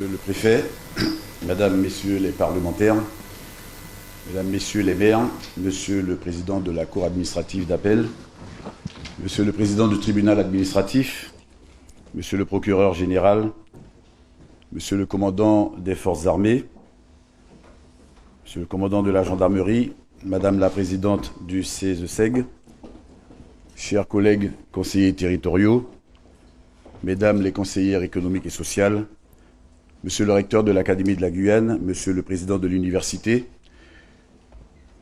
Le préfet, Mesdames, Messieurs les parlementaires, Mesdames, Messieurs les maires, Monsieur le Président de la Cour administrative d'appel, Monsieur le Président du tribunal administratif, Monsieur le Procureur général, Monsieur le Commandant des Forces armées, Monsieur le Commandant de la Gendarmerie, Madame la Présidente du CESEG, chers collègues conseillers territoriaux, Mesdames les conseillères économiques et sociales, Monsieur le recteur de l'Académie de la Guyane, Monsieur le président de l'université,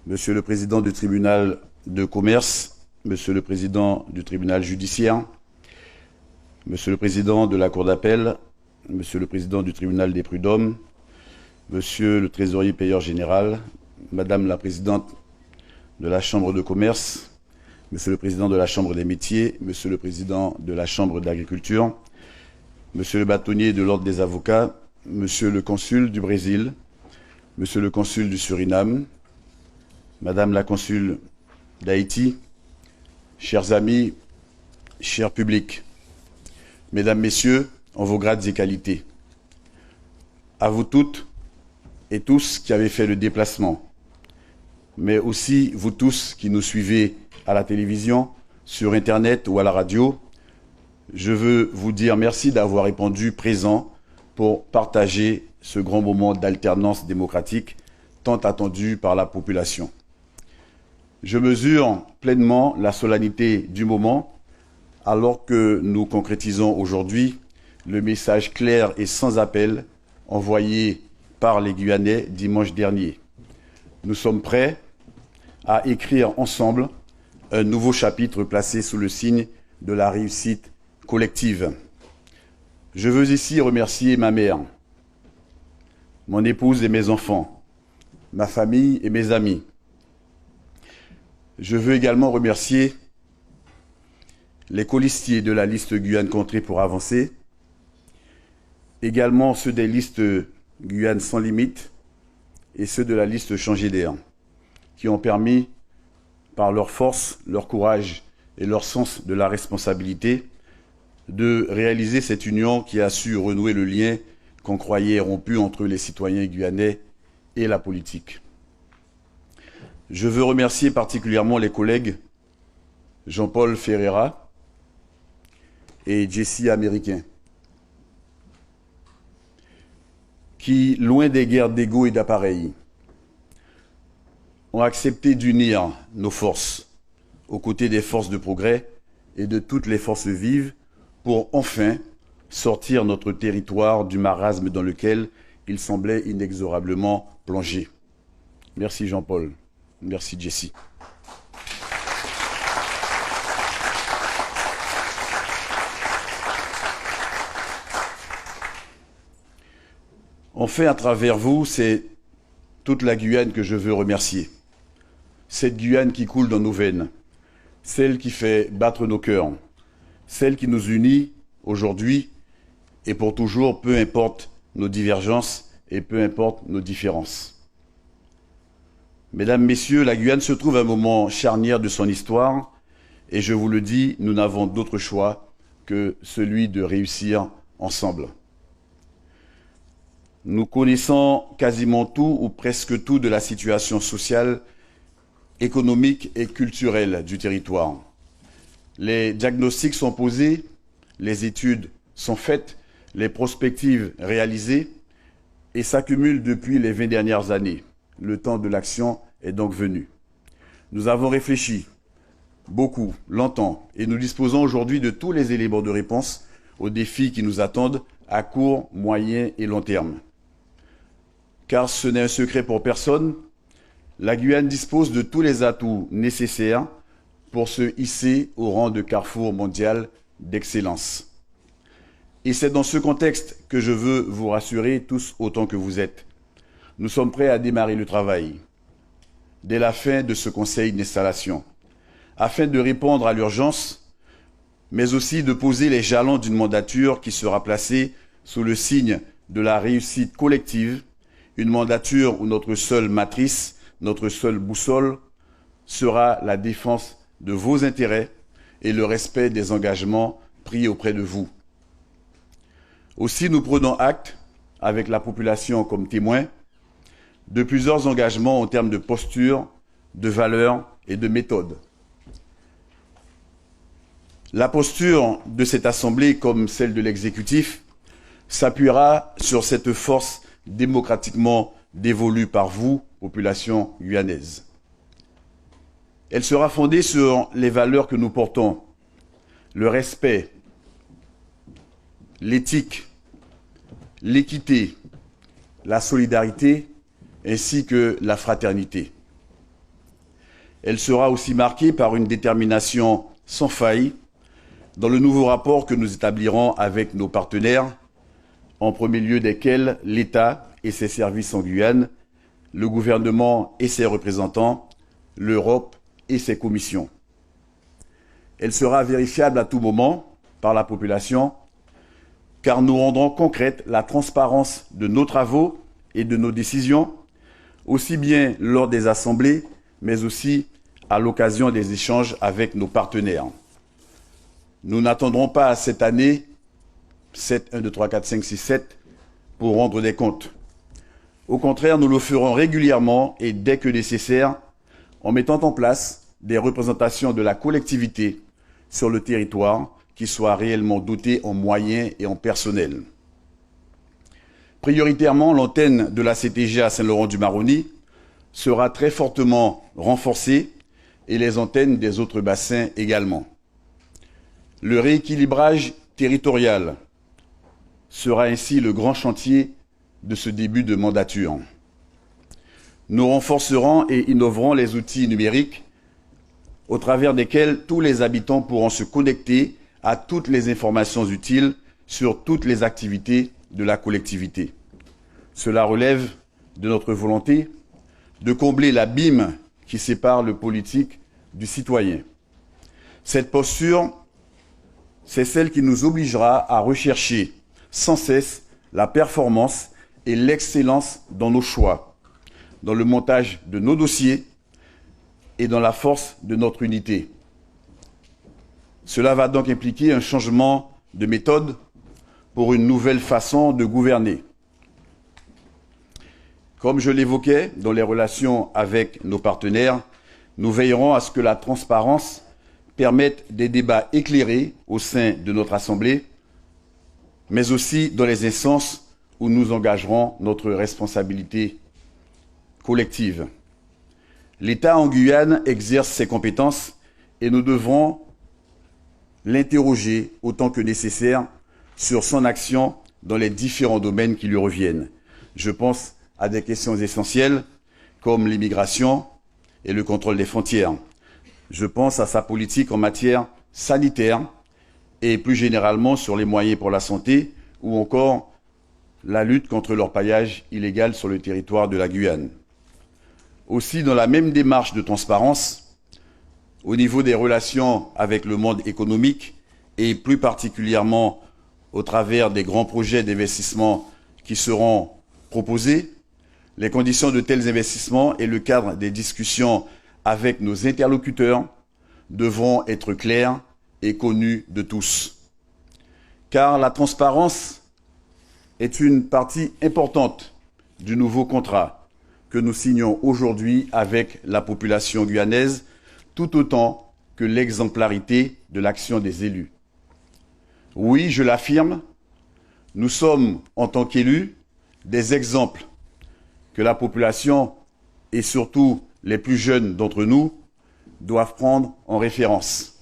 Monsieur le président du tribunal de commerce, Monsieur le président du tribunal judiciaire, Monsieur le président de la cour d'appel, Monsieur le président du tribunal des prud'hommes, Monsieur le trésorier payeur général, Madame la présidente de la chambre de commerce, Monsieur le président de la chambre des métiers, Monsieur le président de la chambre d'agriculture, Monsieur le bâtonnier de l'ordre des avocats, Monsieur le consul du Brésil, Monsieur le consul du Suriname, Madame la consul d'Haïti, chers amis, chers publics, Mesdames, Messieurs, en vos grades et qualités, à vous toutes et tous qui avez fait le déplacement, mais aussi vous tous qui nous suivez à la télévision, sur Internet ou à la radio, je veux vous dire merci d'avoir répondu présent pour partager ce grand moment d'alternance démocratique tant attendu par la population. Je mesure pleinement la solennité du moment alors que nous concrétisons aujourd'hui le message clair et sans appel envoyé par les Guyanais dimanche dernier. Nous sommes prêts à écrire ensemble un nouveau chapitre placé sous le signe de la réussite collective. Je veux ici remercier ma mère, mon épouse et mes enfants, ma famille et mes amis. Je veux également remercier les colistiers de la liste Guyane Contrée pour avancer, également ceux des listes Guyane sans limite et ceux de la liste Changer d'air, qui ont permis, par leur force, leur courage et leur sens de la responsabilité, de réaliser cette union qui a su renouer le lien qu'on croyait rompu entre les citoyens guyanais et la politique. Je veux remercier particulièrement les collègues Jean-Paul Ferreira et Jesse Américain, qui, loin des guerres d'ego et d'appareils, ont accepté d'unir nos forces aux côtés des forces de progrès et de toutes les forces vives pour enfin sortir notre territoire du marasme dans lequel il semblait inexorablement plongé. Merci Jean-Paul. Merci Jesse. Enfin, à travers vous, c'est toute la Guyane que je veux remercier. Cette Guyane qui coule dans nos veines, celle qui fait battre nos cœurs, celle qui nous unit aujourd'hui et pour toujours, peu importe nos divergences et peu importe nos différences. Mesdames, Messieurs, la Guyane se trouve à un moment charnière de son histoire et je vous le dis, nous n'avons d'autre choix que celui de réussir ensemble. Nous connaissons quasiment tout ou presque tout de la situation sociale, économique et culturelle du territoire. Les diagnostics sont posés, les études sont faites, les prospectives réalisées et s'accumulent depuis les 20 dernières années. Le temps de l'action est donc venu. Nous avons réfléchi beaucoup, longtemps, et nous disposons aujourd'hui de tous les éléments de réponse aux défis qui nous attendent à court, moyen et long terme. Car ce n'est un secret pour personne, la Guyane dispose de tous les atouts nécessaires pour se hisser au rang de carrefour mondial d'excellence. Et c'est dans ce contexte que je veux vous rassurer tous autant que vous êtes. Nous sommes prêts à démarrer le travail dès la fin de ce conseil d'installation, afin de répondre à l'urgence, mais aussi de poser les jalons d'une mandature qui sera placée sous le signe de la réussite collective, une mandature où notre seule matrice, notre seule boussole sera la défense de vos intérêts et le respect des engagements pris auprès de vous. Aussi, nous prenons acte avec la population comme témoin, de plusieurs engagements en termes de posture, de valeurs et de méthode. La posture de cette Assemblée, comme celle de l'exécutif, s'appuiera sur cette force démocratiquement dévolue par vous, population guyanaise. Elle sera fondée sur les valeurs que nous portons, le respect, l'éthique, l'équité, la solidarité, ainsi que la fraternité. Elle sera aussi marquée par une détermination sans faille dans le nouveau rapport que nous établirons avec nos partenaires, en premier lieu desquels l'État et ses services en Guyane, le gouvernement et ses représentants, l'Europe et ses commissions. Elle sera vérifiable à tout moment par la population, car nous rendrons concrète la transparence de nos travaux et de nos décisions, aussi bien lors des assemblées, mais aussi à l'occasion des échanges avec nos partenaires. Nous n'attendrons pas cette année 7, 1, 2, 3, 4, 5, 6, 7 pour rendre des comptes. Au contraire, nous le ferons régulièrement et dès que nécessaire, en mettant en place des représentations de la collectivité sur le territoire qui soient réellement dotées en moyens et en personnel. Prioritairement, l'antenne de la CTG à Saint-Laurent-du-Maroni sera très fortement renforcée et les antennes des autres bassins également. Le rééquilibrage territorial sera ainsi le grand chantier de ce début de mandature. Nous renforcerons et innoverons les outils numériques au travers desquels tous les habitants pourront se connecter à toutes les informations utiles sur toutes les activités de la collectivité. Cela relève de notre volonté de combler l'abîme qui sépare le politique du citoyen. Cette posture, c'est celle qui nous obligera à rechercher sans cesse la performance et l'excellence dans nos choix, dans le montage de nos dossiers et dans la force de notre unité. Cela va donc impliquer un changement de méthode pour une nouvelle façon de gouverner. Comme je l'évoquais dans les relations avec nos partenaires, nous veillerons à ce que la transparence permette des débats éclairés au sein de notre Assemblée, mais aussi dans les instances où nous engagerons notre responsabilité collective. L'État en Guyane exerce ses compétences et nous devrons l'interroger autant que nécessaire sur son action dans les différents domaines qui lui reviennent. Je pense à des questions essentielles comme l'immigration et le contrôle des frontières. Je pense à sa politique en matière sanitaire et plus généralement sur les moyens pour la santé ou encore la lutte contre l'orpaillage illégal sur le territoire de la Guyane. Aussi, dans la même démarche de transparence, au niveau des relations avec le monde économique et plus particulièrement au travers des grands projets d'investissement qui seront proposés, les conditions de tels investissements et le cadre des discussions avec nos interlocuteurs devront être clairs et connus de tous. Car la transparence est une partie importante du nouveau contrat que nous signons aujourd'hui avec la population guyanaise, tout autant que l'exemplarité de l'action des élus. Oui, je l'affirme, nous sommes, en tant qu'élus, des exemples que la population, et surtout les plus jeunes d'entre nous, doivent prendre en référence.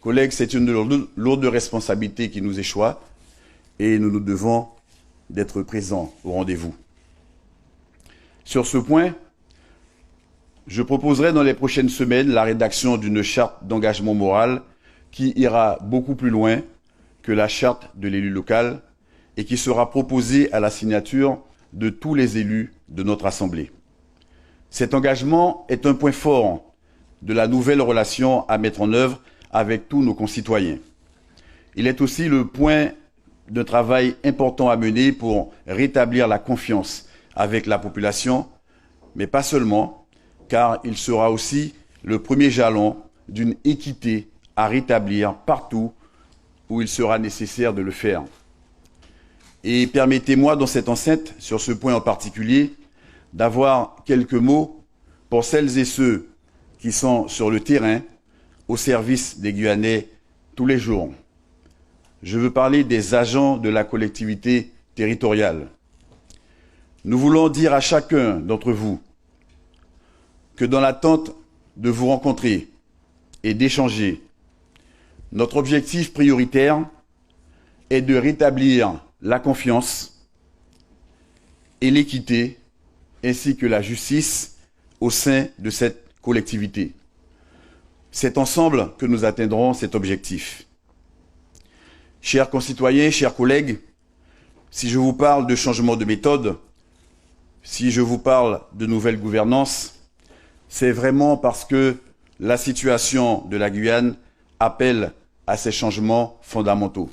Collègues, c'est une lourde responsabilité qui nous échoit et nous nous devons d'être présents au rendez-vous. Sur ce point, je proposerai dans les prochaines semaines la rédaction d'une charte d'engagement moral qui ira beaucoup plus loin que la charte de l'élu local et qui sera proposée à la signature de tous les élus de notre Assemblée. Cet engagement est un point fort de la nouvelle relation à mettre en œuvre avec tous nos concitoyens. Il est aussi le point d'un travail important à mener pour rétablir la confiance avec la population, mais pas seulement, car il sera aussi le premier jalon d'une équité à rétablir partout où il sera nécessaire de le faire. Et permettez-moi, dans cette enceinte, sur ce point en particulier, d'avoir quelques mots pour celles et ceux qui sont sur le terrain, au service des Guyanais tous les jours. Je veux parler des agents de la collectivité territoriale. Nous voulons dire à chacun d'entre vous que dans l'attente de vous rencontrer et d'échanger, notre objectif prioritaire est de rétablir la confiance et l'équité ainsi que la justice au sein de cette collectivité. C'est ensemble que nous atteindrons cet objectif. Chers concitoyens, chers collègues, si je vous parle de changement de méthode, si je vous parle de nouvelle gouvernance, c'est vraiment parce que la situation de la Guyane appelle à ces changements fondamentaux.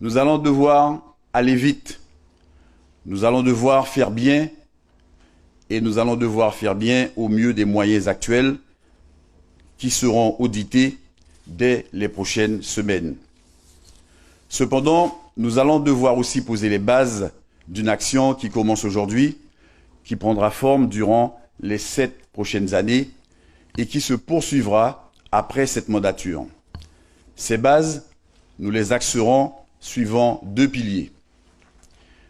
Nous allons devoir aller vite, nous allons devoir faire bien et nous allons devoir faire bien au mieux des moyens actuels qui seront audités dès les prochaines semaines. Cependant, nous allons devoir aussi poser les bases d'une action qui commence aujourd'hui, qui prendra forme durant les 7 prochaines années et qui se poursuivra après cette mandature. Ces bases, nous les axerons suivant 2 piliers.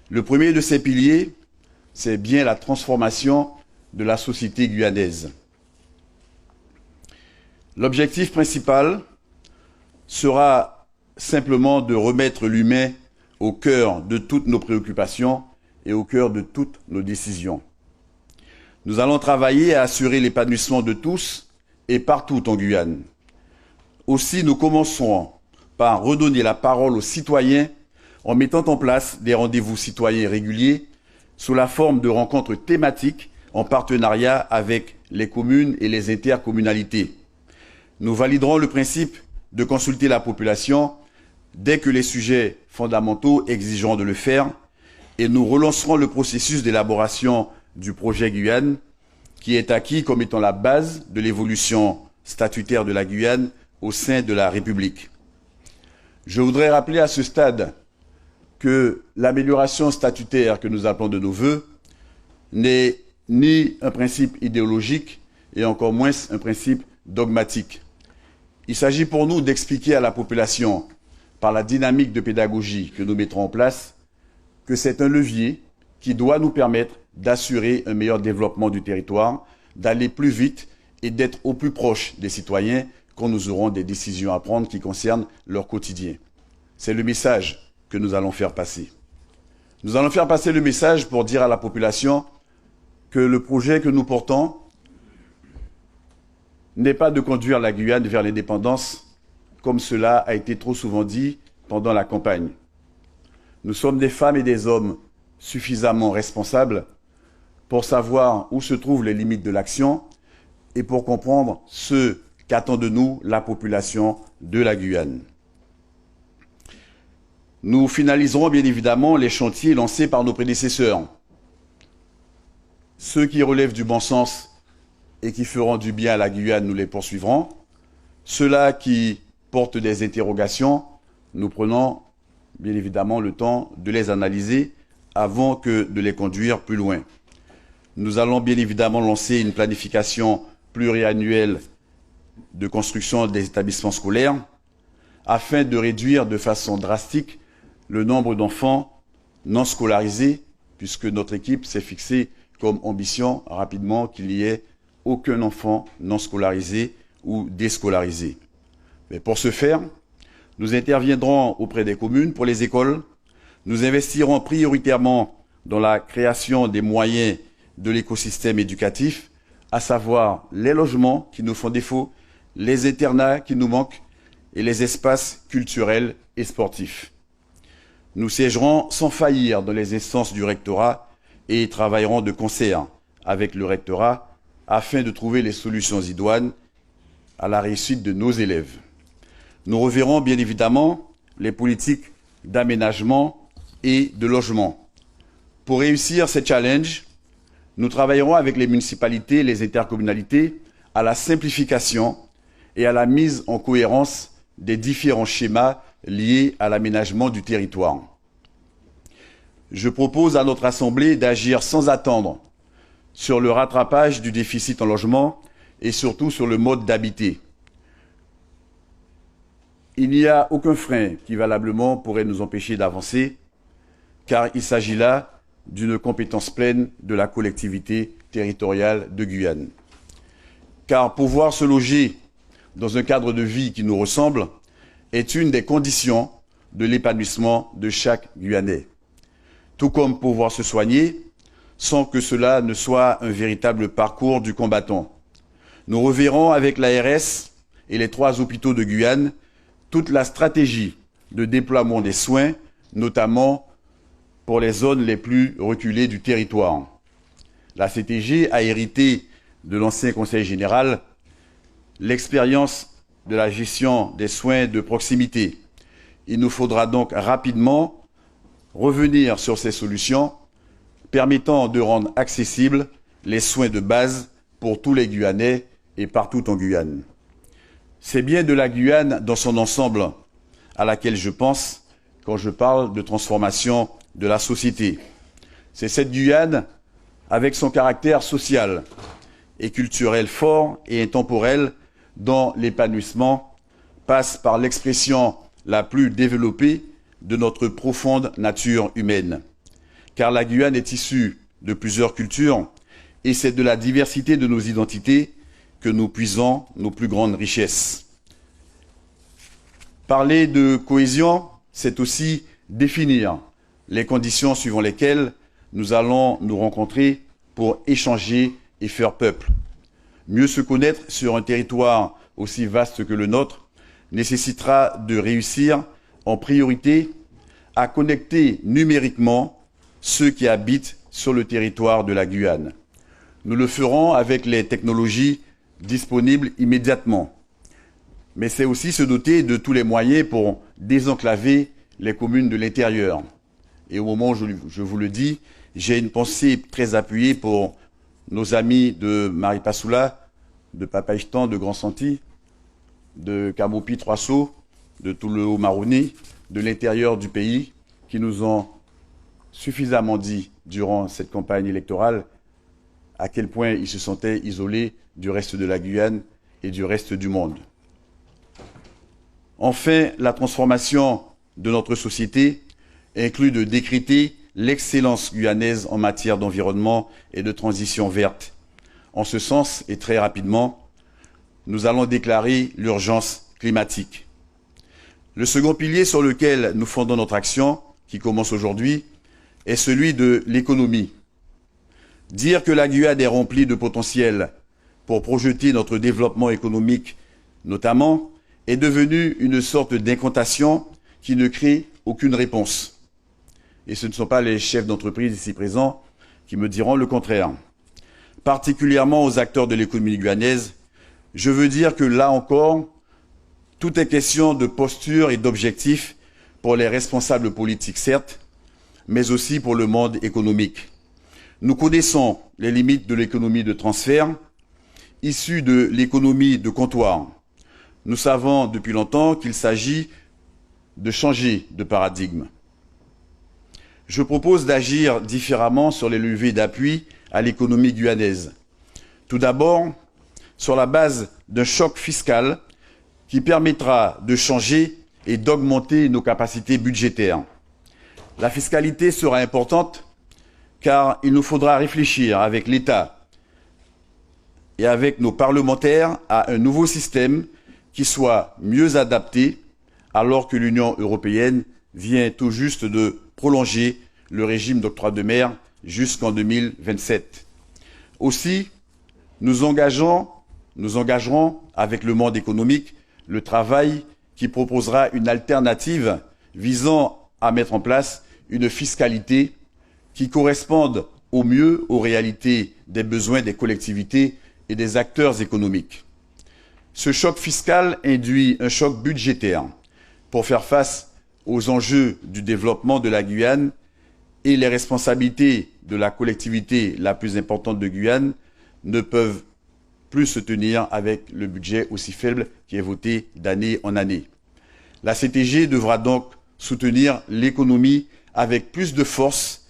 Le premier de ces piliers, c'est bien la transformation de la société guyanaise. L'objectif principal sera simplement de remettre l'humain au cœur de toutes nos préoccupations et au cœur de toutes nos décisions. Nous allons travailler à assurer l'épanouissement de tous et partout en Guyane. Aussi, nous commencerons par redonner la parole aux citoyens en mettant en place des rendez-vous citoyens réguliers sous la forme de rencontres thématiques en partenariat avec les communes et les intercommunalités. Nous validerons le principe de consulter la population dès que les sujets fondamentaux exigeront de le faire et nous relancerons le processus d'élaboration du projet Guyane qui est acquis comme étant la base de l'évolution statutaire de la Guyane au sein de la République. Je voudrais rappeler à ce stade que l'amélioration statutaire que nous appelons de nos vœux n'est ni un principe idéologique et encore moins un principe dogmatique. Il s'agit pour nous d'expliquer à la population, par la dynamique de pédagogie que nous mettrons en place, que c'est un levier qui doit nous permettre d'assurer un meilleur développement du territoire, d'aller plus vite et d'être au plus proche des citoyens quand nous aurons des décisions à prendre qui concernent leur quotidien. C'est le message que nous allons faire passer. Nous allons faire passer le message pour dire à la population que le projet que nous portons n'est pas de conduire la Guyane vers l'indépendance, comme cela a été trop souvent dit pendant la campagne. Nous sommes des femmes et des hommes suffisamment responsables pour savoir où se trouvent les limites de l'action et pour comprendre ce qu'attend de nous la population de la Guyane. Nous finaliserons bien évidemment les chantiers lancés par nos prédécesseurs. Ceux qui relèvent du bon sens et qui feront du bien à la Guyane, nous les poursuivrons. Ceux-là qui portent des interrogations, nous prenons bien évidemment le temps de les analyser avant que de les conduire plus loin. Nous allons bien évidemment lancer une planification pluriannuelle de construction des établissements scolaires afin de réduire de façon drastique le nombre d'enfants non scolarisés, puisque notre équipe s'est fixée comme ambition rapidement qu'il n'y ait aucun enfant non scolarisé ou déscolarisé. Mais pour ce faire, nous interviendrons auprès des communes pour les écoles, nous investirons prioritairement dans la création des moyens de l'écosystème éducatif, à savoir les logements qui nous font défaut, les internats qui nous manquent et les espaces culturels et sportifs. Nous siégerons sans faillir dans les instances du rectorat et travaillerons de concert avec le rectorat afin de trouver les solutions idoines à la réussite de nos élèves. Nous reverrons bien évidemment les politiques d'aménagement et de logement. Pour réussir ces challenges, nous travaillerons avec les municipalités et les intercommunalités à la simplification et à la mise en cohérence des différents schémas liés à l'aménagement du territoire. je propose à notre Assemblée d'agir sans attendre sur le rattrapage du déficit en logement et surtout sur le mode d'habiter. Il n'y a aucun frein qui valablement pourrait nous empêcher d'avancer, car il s'agit là d'une compétence pleine de la collectivité territoriale de Guyane. Car pouvoir se loger dans un cadre de vie qui nous ressemble est une des conditions de l'épanouissement de chaque Guyanais. Tout comme pouvoir se soigner sans que cela ne soit un véritable parcours du combattant. Nous reverrons avec l'ARS et les 3 hôpitaux de Guyane toute la stratégie de déploiement des soins, notamment pour les zones les plus reculées du territoire. La CTG a hérité de l'ancien Conseil général l'expérience de la gestion des soins de proximité. Il nous faudra donc rapidement revenir sur ces solutions permettant de rendre accessibles les soins de base pour tous les Guyanais et partout en Guyane. C'est bien de la Guyane dans son ensemble à laquelle je pense quand je parle de transformation de la société. C'est cette Guyane, avec son caractère social et culturel fort et intemporel, dont l'épanouissement passe par l'expression la plus développée de notre profonde nature humaine. Car la Guyane est issue de plusieurs cultures et c'est de la diversité de nos identités que nous puisons nos plus grandes richesses. Parler de cohésion, c'est aussi définir les conditions suivant lesquelles nous allons nous rencontrer pour échanger et faire peuple. Mieux se connaître sur un territoire aussi vaste que le nôtre nécessitera de réussir en priorité à connecter numériquement ceux qui habitent sur le territoire de la Guyane. Nous le ferons avec les technologies disponibles immédiatement. Mais c'est aussi se doter de tous les moyens pour désenclaver les communes de l'intérieur. Et au moment où je vous le dis, j'ai une pensée très appuyée pour nos amis de Maripasoula, de Papaïchtan, de Grand Santi, de Kamopi Trois-Sceaux, de tout le Haut-Maroni, de l'intérieur du pays, qui nous ont suffisamment dit durant cette campagne électorale à quel point ils se sentaient isolés du reste de la Guyane et du reste du monde. Enfin, la transformation de notre société inclut de décréter l'excellence guyanaise en matière d'environnement et de transition verte. En ce sens, et très rapidement, nous allons déclarer l'urgence climatique. Le second pilier sur lequel nous fondons notre action, qui commence aujourd'hui, est celui de l'économie. Dire que la Guyane est remplie de potentiel pour projeter notre développement économique, notamment, est devenu une sorte d'incantation qui ne crée aucune réponse. Et ce ne sont pas les chefs d'entreprise ici présents qui me diront le contraire. Particulièrement aux acteurs de l'économie guyanaise, je veux dire que là encore, tout est question de posture et d'objectifs pour les responsables politiques, certes, mais aussi pour le monde économique. Nous connaissons les limites de l'économie de transfert, issue de l'économie de comptoir. Nous savons depuis longtemps qu'il s'agit de changer de paradigme. Je propose d'agir différemment sur les leviers d'appui à l'économie guyanaise. Tout d'abord, sur la base d'un choc fiscal qui permettra de changer et d'augmenter nos capacités budgétaires. La fiscalité sera importante car il nous faudra réfléchir avec l'État et avec nos parlementaires à un nouveau système qui soit mieux adapté alors que l'Union européenne vient tout juste de prolonger le régime d'octroi de mer jusqu'en 2027. Aussi, nous engagerons avec le monde économique le travail qui proposera une alternative visant à mettre en place une fiscalité qui corresponde au mieux aux réalités des besoins des collectivités et des acteurs économiques. Ce choc fiscal induit un choc budgétaire pour faire face aux enjeux du développement de la Guyane et les responsabilités de la collectivité la plus importante de Guyane ne peuvent plus se tenir avec le budget aussi faible qui est voté d'année en année. La CTG devra donc soutenir l'économie avec plus de force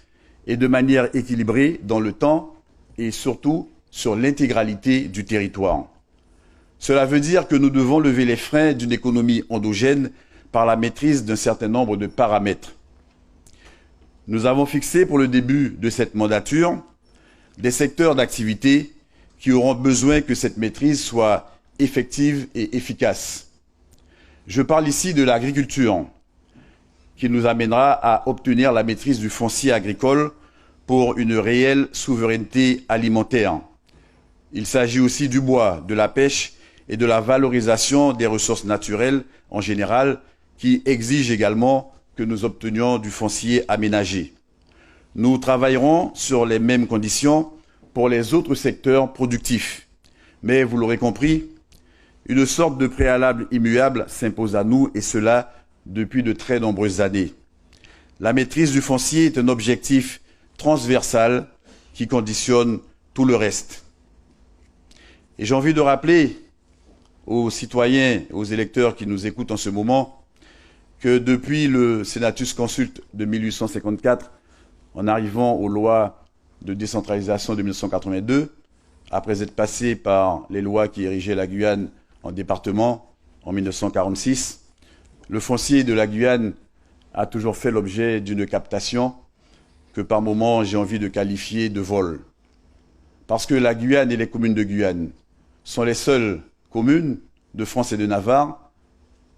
et de manière équilibrée dans le temps et surtout sur l'intégralité du territoire. Cela veut dire que nous devons lever les freins d'une économie endogène par la maîtrise d'un certain nombre de paramètres. Nous avons fixé pour le début de cette mandature des secteurs d'activité qui auront besoin que cette maîtrise soit effective et efficace. Je parle ici de l'agriculture, qui nous amènera à obtenir la maîtrise du foncier agricole pour une réelle souveraineté alimentaire. Il s'agit aussi du bois, de la pêche et de la valorisation des ressources naturelles en général, qui exigent également que nous obtenions du foncier aménagé. Nous travaillerons sur les mêmes conditions pour les autres secteurs productifs. Mais vous l'aurez compris, une sorte de préalable immuable s'impose à nous, et cela depuis de très nombreuses années. La maîtrise du foncier est un objectif transversal qui conditionne tout le reste. Et j'ai envie de rappeler aux citoyens, aux électeurs qui nous écoutent en ce moment, que depuis le Senatus Consulte de 1854, en arrivant aux lois de décentralisation de 1982, après être passé par les lois qui érigeaient la Guyane en département en 1946, le foncier de la Guyane a toujours fait l'objet d'une captation que par moments j'ai envie de qualifier de vol. Parce que la Guyane et les communes de Guyane sont les seules communes de France et de Navarre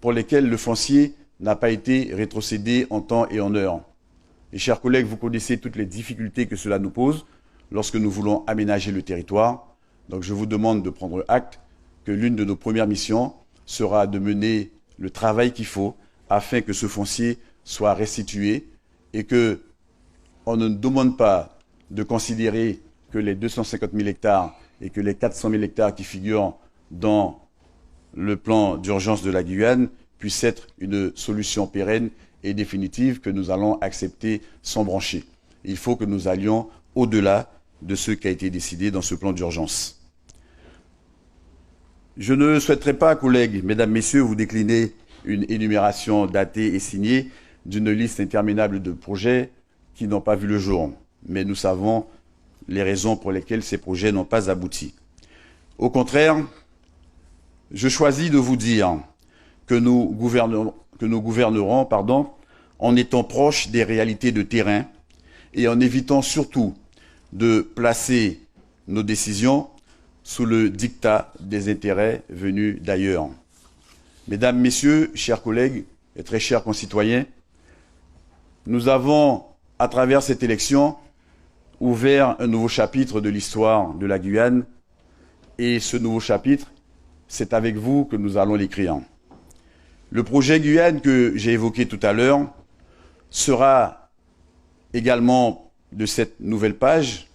pour lesquelles le foncier n'a pas été rétrocédé en temps et en heure. Et chers collègues, vous connaissez toutes les difficultés que cela nous pose lorsque nous voulons aménager le territoire. Donc je vous demande de prendre acte que l'une de nos premières missions sera de mener le travail qu'il faut afin que ce foncier soit restitué et que on ne demande pas de considérer que les 250 000 hectares et que les 400 000 hectares qui figurent dans le plan d'urgence de la Guyane puissent être une solution pérenne et définitive que nous allons accepter sans broncher. Il faut que nous allions au-delà de ce qui a été décidé dans ce plan d'urgence. Je ne souhaiterais pas, collègues, mesdames, messieurs, vous décliner une énumération datée et signée d'une liste interminable de projets qui n'ont pas vu le jour. Mais nous savons les raisons pour lesquelles ces projets n'ont pas abouti. Au contraire, je choisis de vous dire que nous gouvernerons en étant proches des réalités de terrain et en évitant surtout de placer nos décisions sous le diktat des intérêts venus d'ailleurs. Mesdames, Messieurs, chers collègues et très chers concitoyens, nous avons, à travers cette élection, ouvert un nouveau chapitre de l'histoire de la Guyane, et ce nouveau chapitre, c'est avec vous que nous allons l'écrire. Le projet Guyane que j'ai évoqué tout à l'heure sera également de cette nouvelle page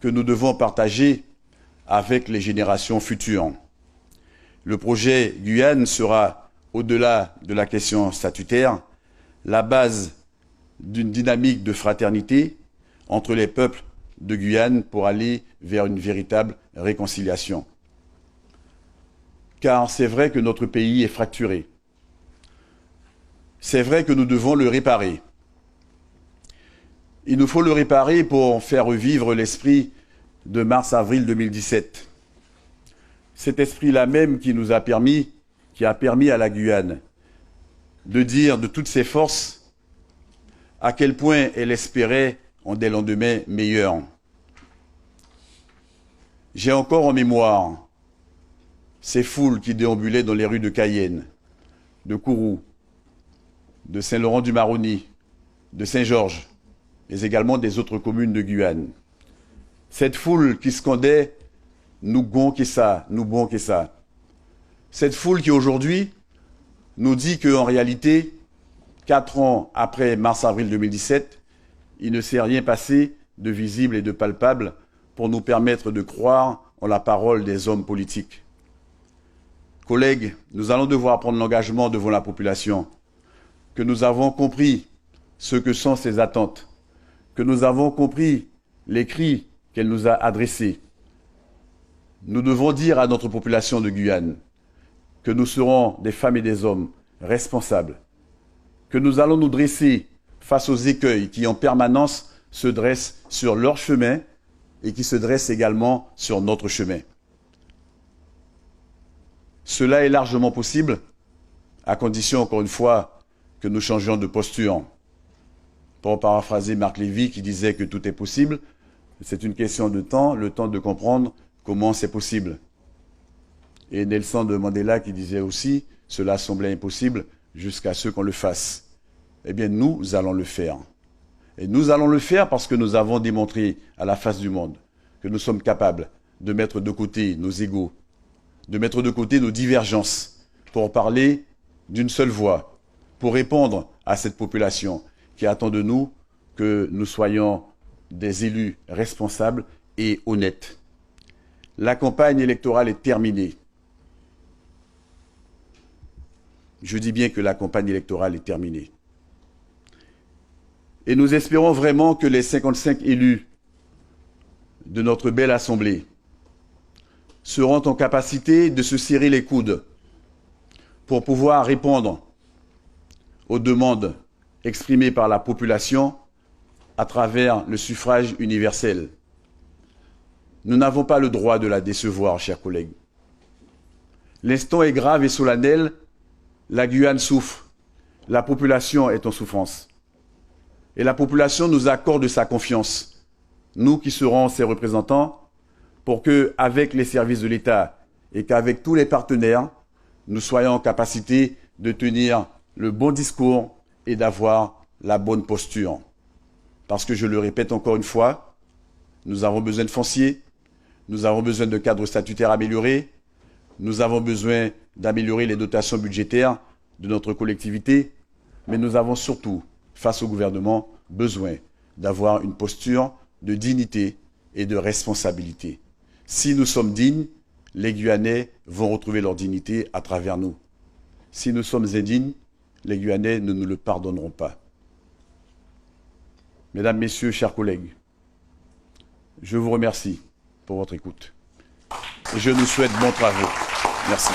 que nous devons partager avec les générations futures. Le projet Guyane sera, au-delà de la question statutaire, la base d'une dynamique de fraternité entre les peuples de Guyane pour aller vers une véritable réconciliation. Car c'est vrai que notre pays est fracturé. C'est vrai que nous devons le réparer. Il nous faut le réparer pour faire revivre l'esprit de mars-avril 2017. Cet esprit-là même qui a permis à la Guyane de dire de toutes ses forces à quel point elle espérait en des lendemains meilleurs. J'ai encore en mémoire ces foules qui déambulaient dans les rues de Cayenne, de Kourou, de Saint-Laurent-du-Maroni, de Saint-Georges, mais également des autres communes de Guyane. Cette foule qui scandait « Nous gon que ça, nous bon que ça ». Cette foule qui aujourd'hui nous dit qu'en réalité, 4 ans après mars-avril 2017, il ne s'est rien passé de visible et de palpable pour nous permettre de croire en la parole des hommes politiques. Collègues, nous allons devoir prendre l'engagement devant la population que nous avons compris ce que sont ses attentes, que nous avons compris les cris qu'elle nous a adressés. Nous devons dire à notre population de Guyane que nous serons des femmes et des hommes responsables, que nous allons nous dresser face aux écueils qui en permanence se dressent sur leur chemin et qui se dressent également sur notre chemin. Cela est largement possible, à condition, encore une fois, que nous changions de posture. Pour paraphraser Marc Lévy qui disait que tout est possible, c'est une question de temps, le temps de comprendre comment c'est possible. Et Nelson de Mandela qui disait aussi, cela semblait impossible jusqu'à ce qu'on le fasse. Eh bien, nous allons le faire. Et nous allons le faire parce que nous avons démontré à la face du monde que nous sommes capables de mettre de côté nos égos, de mettre de côté nos divergences pour parler d'une seule voix, pour répondre à cette population qui attend de nous que nous soyons des élus responsables et honnêtes. La campagne électorale est terminée. Je dis bien que la campagne électorale est terminée. Et nous espérons vraiment que les 55 élus de notre belle Assemblée seront en capacité de se serrer les coudes pour pouvoir répondre aux demandes exprimées par la population à travers le suffrage universel. Nous n'avons pas le droit de la décevoir, chers collègues. L'instant est grave et solennel. La Guyane souffre. La population est en souffrance. Et la population nous accorde sa confiance, nous qui serons ses représentants, pour qu'avec les services de l'État et qu'avec tous les partenaires, nous soyons en capacité de tenir le bon discours et d'avoir la bonne posture. Parce que, je le répète encore une fois, nous avons besoin de foncier, nous avons besoin de cadres statutaires améliorés, nous avons besoin d'améliorer les dotations budgétaires de notre collectivité, mais nous avons surtout, face au gouvernement, besoin d'avoir une posture de dignité et de responsabilité. Si nous sommes dignes, les Guyanais vont retrouver leur dignité à travers nous. Si nous sommes indignes, les Guyanais ne nous le pardonneront pas. Mesdames, Messieurs, chers collègues, je vous remercie pour votre écoute. Et je nous souhaite bons travaux. Merci.